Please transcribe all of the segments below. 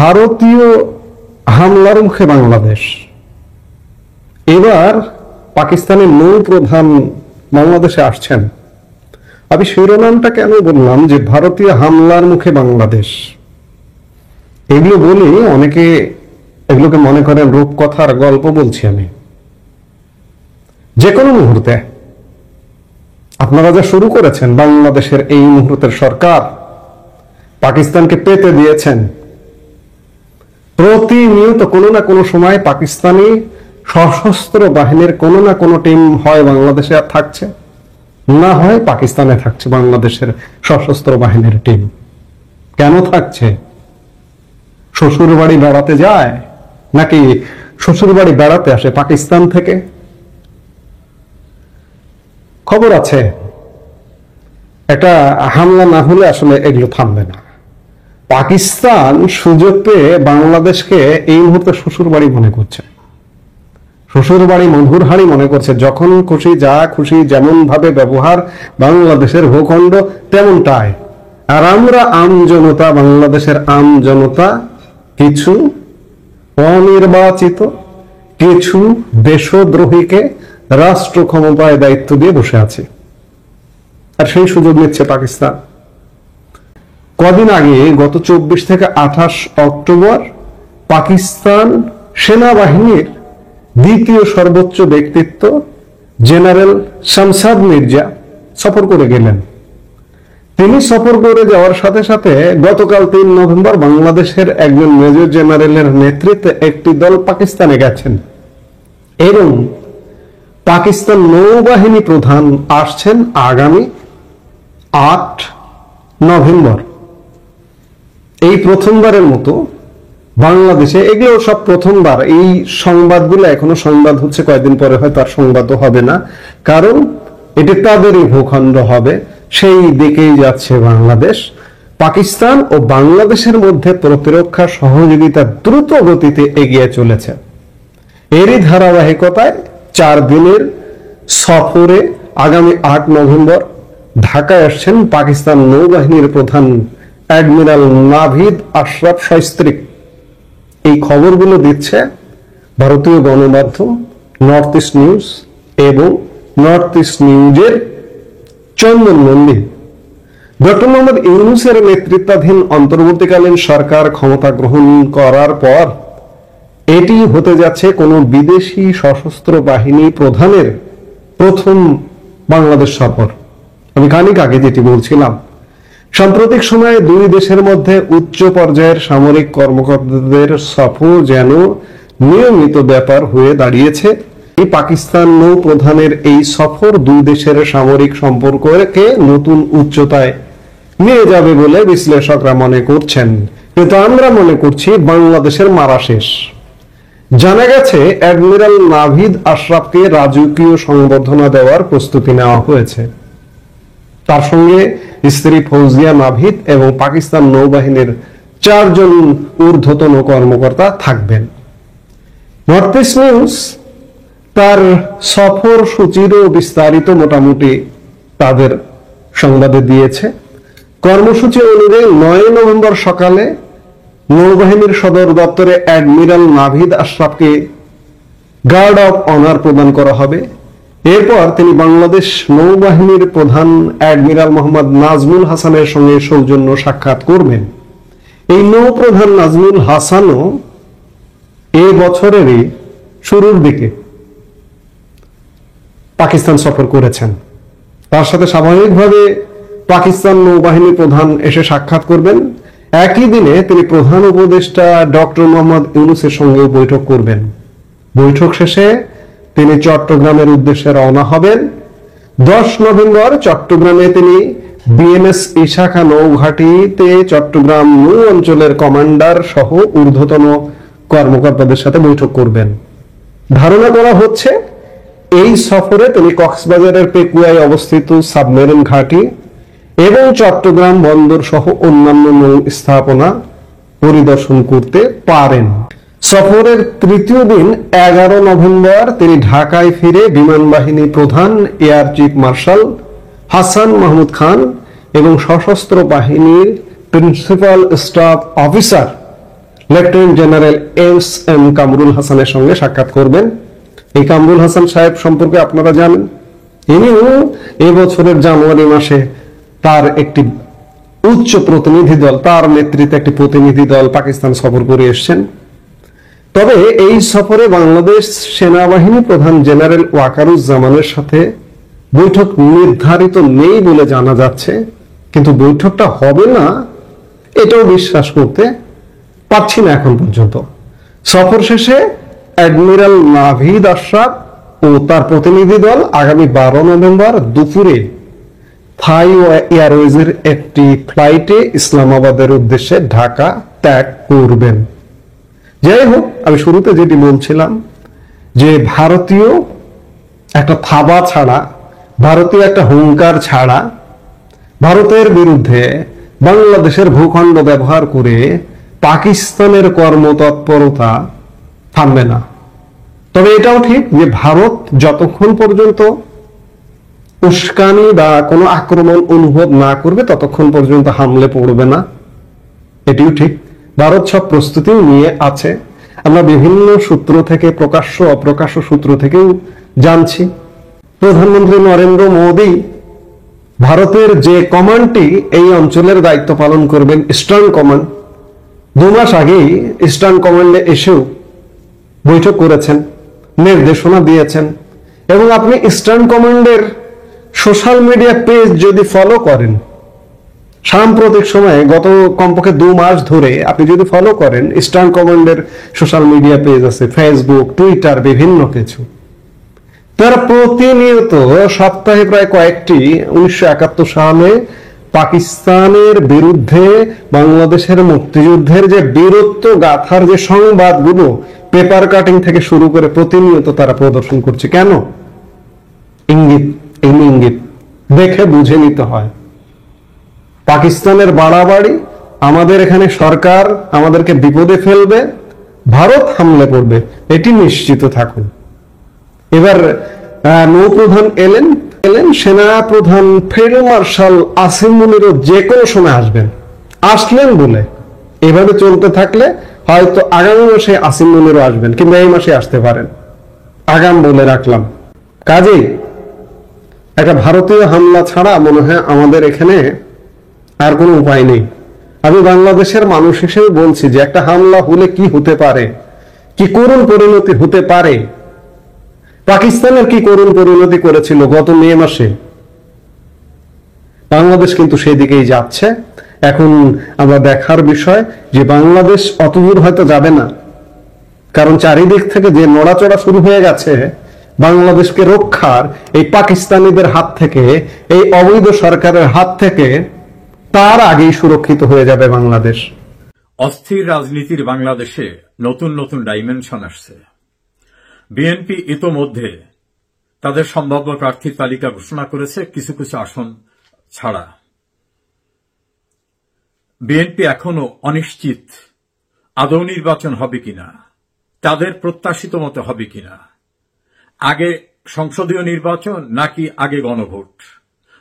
ভারতীয় হামলার মুখে বাংলাদেশ। এবার পাকিস্তানের নৌ প্রধান বাংলাদেশে আসছেন। আমি শিরোনামটা কেন বললাম যে ভারতীয় হামলার মুখে বাংলাদেশ, এগুলো বলি অনেকে এগুলোকে মনে করেন রূপকথার গল্প বলছি আমি। যে কোনো মুহূর্তে আপনারা যা শুরু করেছেন, বাংলাদেশের এই মুহূর্তের সরকার পাকিস্তানকে পেতে দিয়েছেন। প্রতিনিয়ত কোনো না কোনো সময় পাকিস্তানি সশস্ত্র বাহিনীর কোনো না কোনো টিম হয় বাংলাদেশে থাকছে, না হয় পাকিস্তানে থাকছে বাংলাদেশের সশস্ত্র বাহিনীর টিম। কেন থাকছে? শ্বশুর বাড়ি বেড়াতে যায় নাকি শ্বশুর বাড়ি বেড়াতে আসে পাকিস্তান থেকে? খবর আছে একটা হামলা না হলে আসলে এগুলো থামবে না। পাকিস্তান সুযোগ পেয়ে বাংলাদেশকে এই মুহূর্তে শ্বশুর বাড়ি মনে করছে, শ্বশুর বাড়ি মধুর হাড়ি মনে করছে। যখন খুশি যা খুশি যেমন ভাবে ব্যবহার বাংলাদেশের ভূখণ্ড তেমনটাই। আর আমরা আমজনতা, বাংলাদেশের আমজনতা কিছু অনির্বাচিত কিছু দেশদ্রোহীকে রাষ্ট্র ক্ষমতায় দায়িত্ব দিয়ে বসে আছে, আর সেই সুযোগ নিচ্ছে পাকিস্তান। কদিন আগে গত 24 থেকে 28 অক্টোবর পাকিস্তান সেনাবাহিনীর দ্বিতীয় সর্বোচ্চ ব্যক্তিত্ব জেনারেল শামসাদ মির্জা সফর করে গেলেন। তিনি সফর করে যাওয়ার সাথে সাথে গতকাল 3 নভেম্বর বাংলাদেশের একজন মেজর জেনারেলের নেতৃত্বে একটি দল পাকিস্তানে গেছেন এবং পাকিস্তান নৌবাহিনী প্রধান আসছেন আগামী 8 নভেম্বর। এই প্রথমবারের মতো বাংলাদেশে, এগুলো সব প্রথমবার, এই সংবাদগুলো এখনো সংবাদ হচ্ছে, কয়েকদিন পরে হয়তো আর সংবাদও হবে না, কারণ এটি তাদেরই ভূখণ্ড হবে, সেই দিকেই যাচ্ছে বাংলাদেশ। পাকিস্তান ও বাংলাদেশের মধ্যে প্রতিরক্ষা সহযোগিতা দ্রুত গতিতে এগিয়ে চলেছে। এরই ধারাবাহিকতায় 4 দিনের সফরে আগামী 8 নভেম্বর ঢাকায় আসছেন পাকিস্তান নৌবাহিনীর প্রধান অ্যাডমিরাল নাভিদ আশরাফ শাস্ত্রী। এই খবরগুলো দিচ্ছে ভারতীয় গণমাধ্যম নর্থ ইস্ট নিউজ এবং নর্থ ইস্ট নিউজের চন্দন মন্দির। ডক্টর মোহাম্মদ ইউনূসের নেতৃত্বাধীন অন্তর্বর্তীকালীন সরকার ক্ষমতা গ্রহণ করার পর এটি হতে যাচ্ছে কোনো বিদেশি সশস্ত্র বাহিনী প্রধানের প্রথম বাংলাদেশ সফর। আমি খানিক আগে যেটি বলছিলাম, সাম্প্রতিক সময়ে দুই দেশের মধ্যে উচ্চ পর্যায়ের সামরিক কর্মকর্তাদের সফর যেন নিয়মিত ব্যাপার হয়ে দাঁড়িয়েছে। এই পাকিস্তান নৌ প্রধানের এই সফর দুই দেশের সামরিক সম্পর্ককে নতুন উচ্চতায় নিয়ে যাবে বলে বিশ্লেষকরা মনে করছেন, কিন্তু আমরা মনে করছি বাংলাদেশের মারা শেষ। জানা গেছে অ্যাডমিরাল নাভিদ আশরাফকে রাজকীয় সংবর্ধনা দেওয়ার প্রস্তুতি নেওয়া হয়েছে। তার সঙ্গে স্ত্রী ফৌজিয়া নাভিদ এবং পাকিস্তান নৌবাহিনীর 4 জন ঊর্ধ্বতন কর্মকর্তা থাকবেন। নর্থ ইস্ট নিউজ তার সফর সূচিরও বিস্তারিত মোটামুটি তাদের সংবাদে দিয়েছে। কর্মসূচি অনুযায়ী 9 নভেম্বর সকালে নৌবাহিনীর সদর দপ্তরে অ্যাডমিরাল নাভিদ আশরাফকে গার্ড অফ অনার প্রদান করা হবে। এরপর তিনি বাংলাদেশ নৌবাহিনীর প্রধান অ্যাডমিরাল মোহাম্মদ নাজমুল হাসানের সঙ্গে সৌজন্য সাক্ষাৎ করবেন। এই নৌপ্রধান নাজমুল হাসানও এ বছরেরই শুরুর দিকে পাকিস্তান সফর করেছেন। তার সাথে স্বাভাবিকভাবে পাকিস্তান নৌবাহিনী প্রধান এসে সাক্ষাৎ করবেন। একই দিনে তিনি প্রধান উপদেষ্টা ডক্টর মোহাম্মদ ইউনূসের সঙ্গেও বৈঠক করবেন। বৈঠক শেষে তিনি চট্টগ্রামের উদ্দেশ্যে রওনা হবেন। 10 নভেম্বর চট্টগ্রামে তিনি বিএনএস ইশাখা নৌঘাটিতে চট্টগ্রাম নৌ অঞ্চলের কমান্ডার সহ ঊর্ধ্বতন কর্মকর্তাদের সাথে বৈঠক করবেন। ধারণা করা হচ্ছে এই সফরে তিনি কক্সবাজারের পেকুয়ায় অবস্থিত সাবমেরিন ঘাঁটি এবং চট্টগ্রাম বন্দর সহ অন্যান্য নৌ স্থাপনা পরিদর্শন করতে পারেন। সফরের তৃতীয় দিন 11 নভেম্বর তিনি ঢাকায় ফিরে বিমান বাহিনী প্রধান air chief marshal Hasan Mahmud Khan এবং সশস্ত্র বাহিনীর principal staff officer lieutenant general M Kamrul হাসানের সঙ্গে সাক্ষাৎ করবেন। এই কামরুল হাসান সাহেব সম্পর্কে আপনারা জানেন, ইনিও এবছরের জানুয়ারি মাসে তার একটি উচ্চ প্রতিনিধি দল, তার নেতৃত্বে একটি প্রতিনিধি দল পাকিস্তান সফর করে এসছেন। তবে এই সফরে বাংলাদেশ সেনাবাহিনী প্রধান জেনারেল ওয়াকারুজ্জামানের সাথে বৈঠক নির্ধারিত নেই বলে জানা যাচ্ছে, কিন্তু বৈঠকটা হবে না এটাও বিশ্বাস করতে পারছি না এখন পর্যন্ত। সফর শেষে অ্যাডমিরাল নাভিদ আশরাফ ও তার প্রতিনিধি দল আগামী 12 নভেম্বর দুপুরে থাই এয়ারওয়েজের একটি ফ্লাইটে ইসলামাবাদের উদ্দেশ্যে ঢাকা ত্যাগ করবেন। যাই হোক, আমি শুরুতে যেটি বলছিলাম যে ভারতীয় একটা থাবা ছাড়া, ভারতীয় একটা হুঙ্কার ছাড়া ভারতের বিরুদ্ধে বাংলাদেশের ভূখণ্ড ব্যবহার করে পাকিস্তানের কর্মতৎপরতা থামবে না। তবে এটাও ঠিক যে ভারত যতক্ষণ পর্যন্ত উস্কানি বা কোনো আক্রমণ অনুভব না করবে ততক্ষণ পর্যন্ত হামলে পড়বে না, এটিও ঠিক। ভারত সব প্রস্তুতি নিয়ে আছে, আমরা বিভিন্ন সূত্র থেকে, প্রকাশ্য অপ্রকাশ্য সূত্র থেকেও জানছি। প্রধানমন্ত্রী নরেন্দ্র মোদী ভারতের যে কমান্ডটি এই অঞ্চলের দায়িত্ব পালন করবেন, ইস্টার্ন কমান্ড, 2 মাস আগেই ইস্টার্ন কমান্ডে এসেও বৈঠক করেছেন, নির্দেশনা দিয়েছেন। এবং আপনি ইস্টার্ন কমান্ডের সোশ্যাল মিডিয়া পেজ যদি ফলো করেন, সাম্প্রতিক সময়ে গত কমপক্ষে 2 মাস ধরে আপনি যদি ফলো করেন, ইস্টার্ন কমান্ডের সোশ্যাল মিডিয়া পেজ আছে, ফেসবুক, টুইটার, বিভিন্ন কিছু, তারা প্রতিনিয়ত সপ্তাহে প্রায় কয়েকটি 1971 সালে পাকিস্তানের বিরুদ্ধে বাংলাদেশের মুক্তিযুদ্ধের যে বীরত্ব গাথার যে সংবাদগুলো পেপার কাটিং থেকে শুরু করে প্রতিনিয়ত তারা প্রদর্শন করছে। কেন? ইঙ্গিত, ইঙ্গিত দেখে বুঝে নিতে হয়। পাকিস্তানের বাড়াবাড়ি, আমাদের এখানে সরকার আমাদেরকে বিপদে ফেলবে, ভারত হামলে পড়বে, এটি নিশ্চিত থাকুন। এবার নৌপ্রধান এলেন, সেনা প্রধান ফিল্ড মার্শাল আসিম মুনিরও যে কোনো সময় আসলেন বলে এভাবে চলতে থাকলে হয়তো আগামী মাসে আসিম মুনিরও আসবেন, কিংবা এই মাসে আসতে পারেন, আগাম বলে রাখলাম। কাজেই একটা ভারতীয় হামলা ছাড়া মনে হয় আমাদের এখানে আর কোনো উপায় নেই। আমি বাংলাদেশের মানুষ হিসেবে বলছি যে একটা হামলা হলে কি হতে পারে, কি করুণ পরিণতি হতে পারে। পাকিস্তানের কি করুণ পরিণতি করেছিল গত মে মাসে, বাংলাদেশ কিন্তু সেই দিকেই যাচ্ছে। এখন আমরা দেখার বিষয় যে বাংলাদেশ অতদূর হয়তো যাবে না, কারণ চারিদিক থেকে যে নড়াচড়া শুরু হয়ে গেছে বাংলাদেশকে রক্ষার, এই পাকিস্তানিদের হাত থেকে, এই অবৈধ সরকারের হাত থেকে, তার আগেই সুরক্ষিত হয়ে যাবে বাংলাদেশ। অস্থির রাজনীতির বাংলাদেশে নতুন নতুন ডাইমেনশন আসছে। বিএনপি ইতোমধ্যে তাদের সম্ভাব্য প্রার্থীর তালিকা ঘোষণা করেছে, কিছু কিছু আসন ছাড়া। বিএনপি এখনো অনিশ্চিত আদৌ নির্বাচন হবে কিনা, তাদের প্রত্যাশিত মতো হবে কিনা, আগে সংসদীয় নির্বাচন নাকি আগে গণভোট,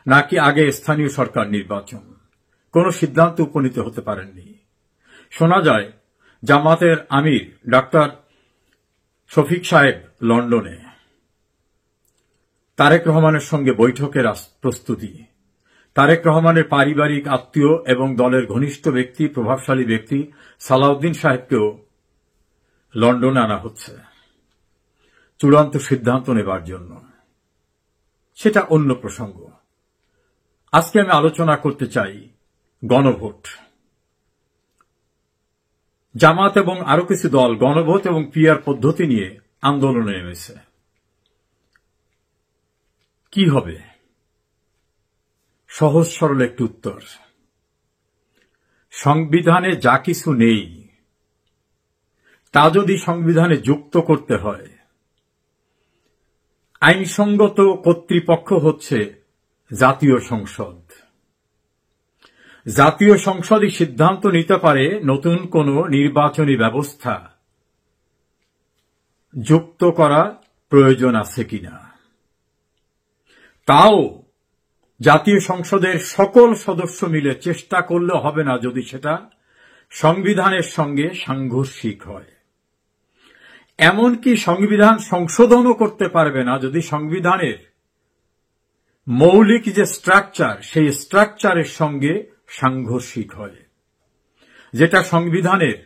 নাকি আগে স্থানীয় সরকার নির্বাচন, কোন সিদ্ধান্ত উপনীত হতে পারেননি। শোনা যায় জামাতের আমির ডাক্তার শফিক সাহেব লন্ডনে তারেক রহমানের সঙ্গে বৈঠকের প্রস্তুতি। তারেক রহমানের পারিবারিক আত্মীয় এবং দলের ঘনিষ্ঠ ব্যক্তি, প্রভাবশালী ব্যক্তি সালাউদ্দিন সাহেবকেও লন্ডনে আনা হচ্ছে চূড়ান্ত সিদ্ধান্ত নেবার জন্য। সেটা অন্য প্রসঙ্গ। আজকে আমি আলোচনা করতে চাই গণভোট। জামাত এবং আরো কিছু দল গণভোট এবং পিআর পদ্ধতি নিয়ে আন্দোলনে নেমেছে। কি হবে? সহজ সরল একটি উত্তর। সংবিধানে যা কিছু নেই তা যদি সংবিধানে যুক্ত করতে হয়, আইনসঙ্গত কর্তৃপক্ষ হচ্ছে জাতীয় সংসদ। জাতীয় সংসদই সিদ্ধান্ত নিতে পারে নতুন কোন নির্বাচনী ব্যবস্থা যুক্ত করা প্রয়োজন আছে কিনা। তাও জাতীয় সংসদের সকল সদস্য মিলে চেষ্টা করলে হবে না যদি সেটা সংবিধানের সঙ্গে সাংঘর্ষিক হয়। এমনকি সংবিধান সংশোধনও করতে পারবে না যদি সংবিধানের মৌলিক যে স্ট্রাকচার সেই স্ট্রাকচারের সঙ্গে সাংঘর্ষিক হয়, যেটা সংবিধানের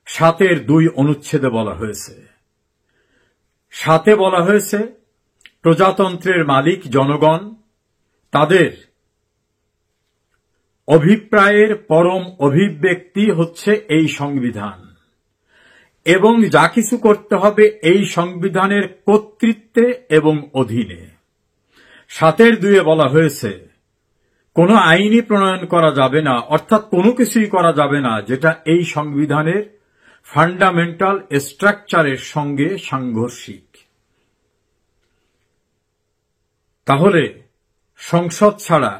7(2) অনুচ্ছেদে বলা হয়েছে। 7 বলা হয়েছে প্রজাতন্ত্রের মালিক জনগণ, তাদের অভিপ্রায়ের পরম অভিব্যক্তি হচ্ছে এই সংবিধান, এবং যা কিছু করতে হবে এই সংবিধানের কর্তৃত্বে এবং অধীনে। 7(2) বলা হয়েছে কোনো আইনই প্রণয়ন করা যাবে না, অর্থাৎ কোনো কিছুই করা যাবে না যেটা এই সংবিধানের ফান্ডামেন্টাল স্ট্রাকচারের সঙ্গে সাংঘর্ষিক। তাহলে সংসদ ছাড়া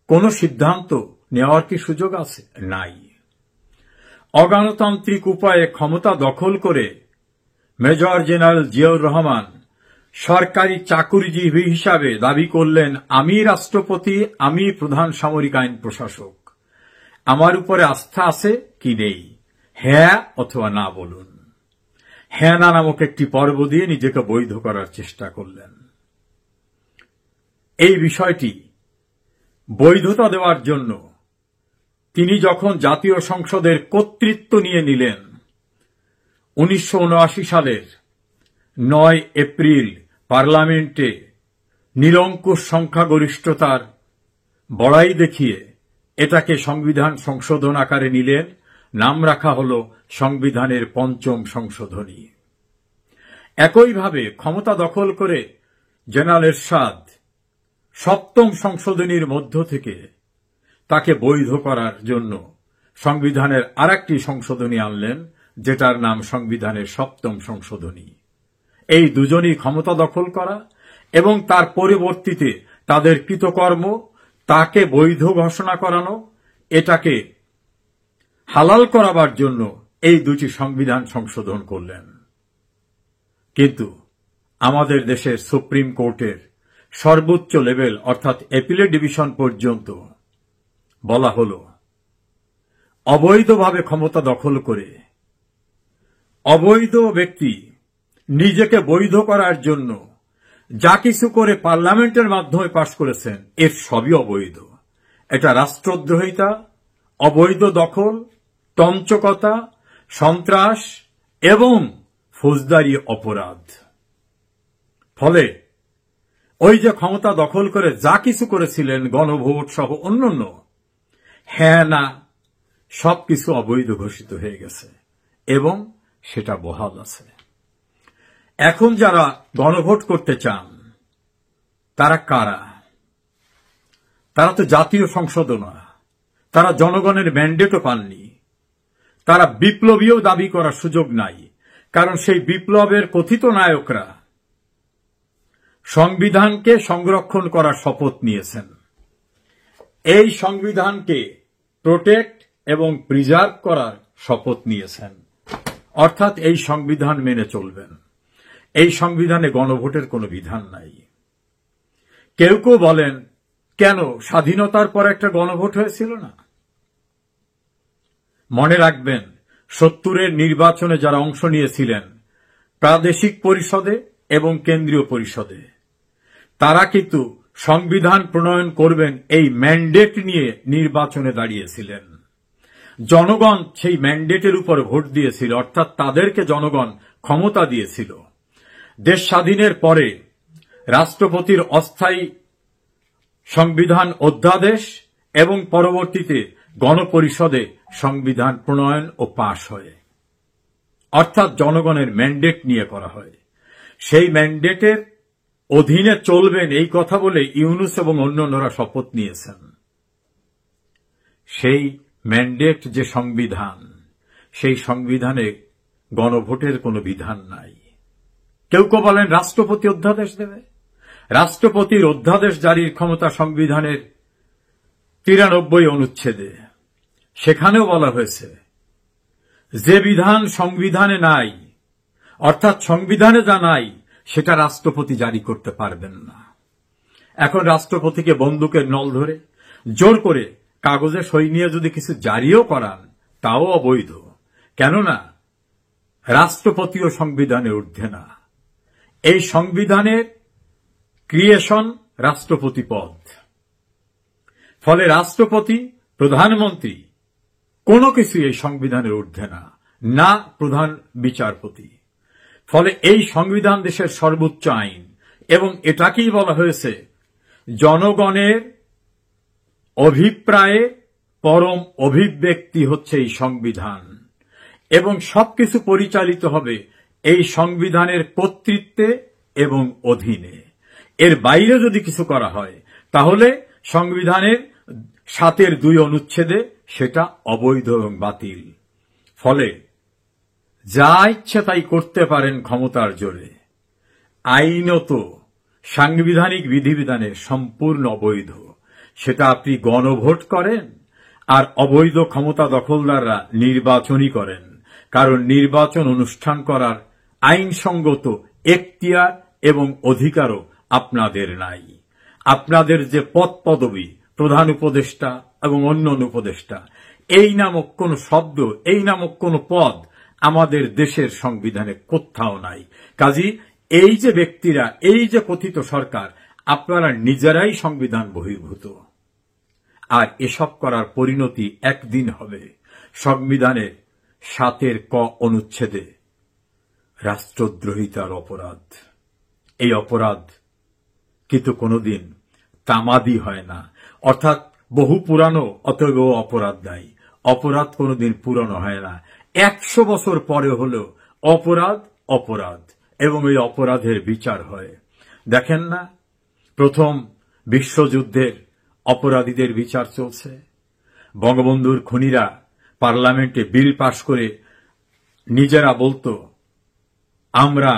কোনো সিদ্ধান্ত নেওয়ার কি সুযোগ আছে? নাই। অগণতান্ত্রিক উপায়ে ক্ষমতা দখল করে মেজর জেনারেল জিয়াউর রহমান সরকারি চাকুরিজীবী হিসাবে দাবি করলেন, আমি রাষ্ট্রপতি, আমি প্রধান সামরিক আইন প্রশাসক, আমার উপরে আস্থা আছে কি নেই, হ্যাঁ অথবা না বলুন। হ্যাঁ না নামক একটি পর্ব দিয়ে নিজেকে বৈধ করার চেষ্টা করলেন। এই বিষয়টি বৈধতা দেওয়ার জন্য তিনি যখন জাতীয় সংসদের কর্তৃত্ব নিয়ে নিলেন 1979 সালের 9 এপ্রিল পার্লামেন্টে নিরঙ্কুশ সংখ্যাগরিষ্ঠতার বড়াই দেখিয়ে এটাকে সংবিধান সংশোধন আকারে নিলেন। নাম রাখা হল সংবিধানের 5ম সংশোধনী। একইভাবে ক্ষমতা দখল করে জেনারেল এরশাদ 7ম সংশোধনীর মধ্য থেকে তাকে বৈধ করার জন্য সংবিধানের আরেকটি সংশোধনী আনলেন, যেটার নাম সংবিধানের 7ম সংশোধনী। এই দুজনই ক্ষমতা দখল করা এবং তার পরবর্তীতে তাদের কৃতকর্ম তাকে বৈধ ঘোষণা করানো, এটাকে হালাল করাবার জন্য এই দুটি সংবিধান সংশোধন করলেন। কিন্তু আমাদের দেশের সুপ্রিম কোর্টের সর্বোচ্চ লেভেল অর্থাৎ অ্যাপিলেট ডিভিশন পর্যন্ত বলা হল, অবৈধভাবে ক্ষমতা দখল করে অবৈধ ব্যক্তি নিজেকে বৈধ করার জন্য যা কিছু করে পার্লামেন্টের মাধ্যমে পাশ করেছেন এর সবই অবৈধ। এটা রাষ্ট্রদ্রোহিতা, অবৈধ দখল, তঞ্চকতা, সন্ত্রাস এবং ফৌজদারি অপরাধ। ফলে ওই যে ক্ষমতা দখল করে যা কিছু করেছিলেন, গণভোট সহ অন্যান্য, হ্যাঁ না সবকিছু অবৈধ ঘোষিত হয়ে গেছে এবং সেটা বহাল আছে। এখন যারা গণভোট করতে চান তারা কারা? তারা তো জাতীয় সংসদ না, তারা জনগণের ম্যান্ডেটও পাননি, তারা বিপ্লবীও দাবি করার সুযোগ নাই, কারণ সেই বিপ্লবের কথিত নায়করা সংবিধানকে সংরক্ষণ করার শপথ নিয়েছেন। এই সংবিধানকে প্রোটেক্ট এবং প্রিজার্ভ করার শপথ নিয়েছেন, অর্থাৎ এই সংবিধান মেনে চলবেন। এই সংবিধানে গণভোটের কোনো বিধান নাই। কেউ কেউ বলেন, কেন স্বাধীনতার পর একটা গণভোট হয়েছিল না? মনে রাখবেন, 70-এর নির্বাচনে যারা অংশ নিয়েছিলেন প্রাদেশিক পরিষদে এবং কেন্দ্রীয় পরিষদে, তারা কিন্তু সংবিধান প্রণয়ন করবেন এই ম্যান্ডেট নিয়ে নির্বাচনে দাঁড়িয়েছিলেন। জনগণ সেই ম্যান্ডেটের উপর ভোট দিয়েছিল, অর্থাৎ তাদেরকে জনগণ ক্ষমতা দিয়েছিল। দেশ স্বাধীনের পরে রাষ্ট্রপতির অস্থায়ী সংবিধান অধ্যাদেশ এবং পরবর্তীতে গণপরিষদে সংবিধান প্রণয়ন ও পাশ হয়, অর্থাৎ জনগণের ম্যান্ডেট নিয়ে করা হয়। সেই ম্যান্ডেটের অধীনে চলবেন এই কথা বলে ইউনূস এবং অন্যান্যরা শপথ নিয়েছেন। সেই ম্যান্ডেট যে সংবিধান, সেই সংবিধানে গণভোটের কোনো বিধান নাই। কেউ কেউ বলেন রাষ্ট্রপতি অধ্যাদেশ দেবে। রাষ্ট্রপতির অধ্যাদেশ জারির ক্ষমতা সংবিধানের 93 অনুচ্ছেদে, সেখানেও বলা হয়েছে যে বিধান সংবিধানে নাই, অর্থাৎ সংবিধানে যা নাই সেটা রাষ্ট্রপতি জারি করতে পারবেন না। এখন রাষ্ট্রপতিকে বন্দুকের নল ধরে জোর করে কাগজে সই নিয়ে যদি কিছু জারিও করান, তাও অবৈধ। কেননা রাষ্ট্রপতিও সংবিধানের ঊর্ধ্বে না। এই সংবিধানের ক্রিয়েশন রাষ্ট্রপতি পদ। ফলে রাষ্ট্রপতি, প্রধানমন্ত্রী কোনো কিছু এই সংবিধানের ঊর্ধ্বে না, না প্রধান বিচারপতি। ফলে এই সংবিধান দেশের সর্বোচ্চ আইন, এবং এটাকেই বলা হয়েছে জনগণের অভিপ্রায়ে পরম অভিব্যক্তি হচ্ছে এই সংবিধান, এবং সবকিছু পরিচালিত হবে এই সংবিধানের কর্তৃত্বে এবং অধীনে। এর বাইরে যদি কিছু করা হয় তাহলে সংবিধানের 7(2) অনুচ্ছেদে সেটা অবৈধ এবং বাতিল। ফলে যা ইচ্ছে তাই করতে পারেন ক্ষমতার জোরে। আইনত সাংবিধানিক বিধিবিধানের সম্পূর্ণ অবৈধ। সেটা আপনি গণভোট করেন, আর অবৈধ ক্ষমতা দখলদাররা নির্বাচনই করেন, কারণ নির্বাচন অনুষ্ঠান করার আইনসঙ্গত এখতিয়ার এবং অধিকারও আপনাদের নাই। আপনাদের যে পদ পদবি, প্রধান উপদেষ্টা এবং অন্য উপদেষ্টা, এই নামক কোন শব্দ, এই নামক কোন পদ আমাদের দেশের সংবিধানে কোথাও নাই। কাজী এই যে ব্যক্তিরা, এই যে কথিত সরকার, আপনারা নিজেরাই সংবিধান বহির্ভূত। আর এসব করার পরিণতি একদিন হবে সংবিধানের 7(ক) অনুচ্ছেদে রাষ্ট্রদ্রোহিতার অপরাধ। এই অপরাধ কিন্তু কোনোদিন তামাদি হয় না, অর্থাৎ বহু পুরানো অতএব অপরাধ নাই। অপরাধ কোনোদিন পুরনো হয় না। 100 বছর পরে হলেও অপরাধ অপরাধ, এবং এই অপরাধের বিচার হয়। দেখেন না, প্রথম বিশ্বযুদ্ধের অপরাধীদের বিচার চলছে। বঙ্গবন্ধুর খুনিরা পার্লামেন্টে বিল পাশ করে নিজেরা বলতো আমরা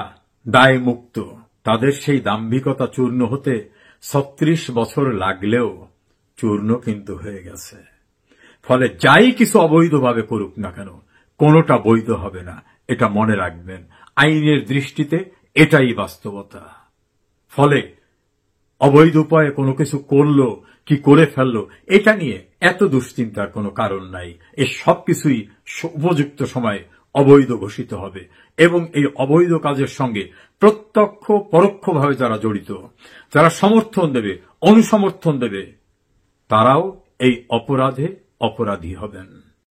দায় মুক্ত। তাদের সেই দাম্ভিকতা চূর্ণ হতে 36 বছর লাগলেও চূর্ণ কিন্তু হয়ে গেছে। ফলে যাই কিছু অবৈধভাবে করুক না কেন, কোনোটা বৈধ হবে না, এটা মনে রাখবেন। আইনের দৃষ্টিতে এটাই বাস্তবতা। ফলে অবৈধ উপায়ে কোনো কিছু করলো কি করে ফেললো, এটা নিয়ে এত দুশ্চিন্তার কোনো কারণ নাই। এ সবকিছুই উপযুক্ত সময়ে অবৈধ ঘোষিত হবে, এবং এই অবৈধ কাজের সঙ্গে প্রত্যক্ষ পরোক্ষভাবে যারা জড়িত, যারা সমর্থন দেবে, অনুসমর্থন দেবে, তারাও এই অপরাধে অপরাধী হবেন।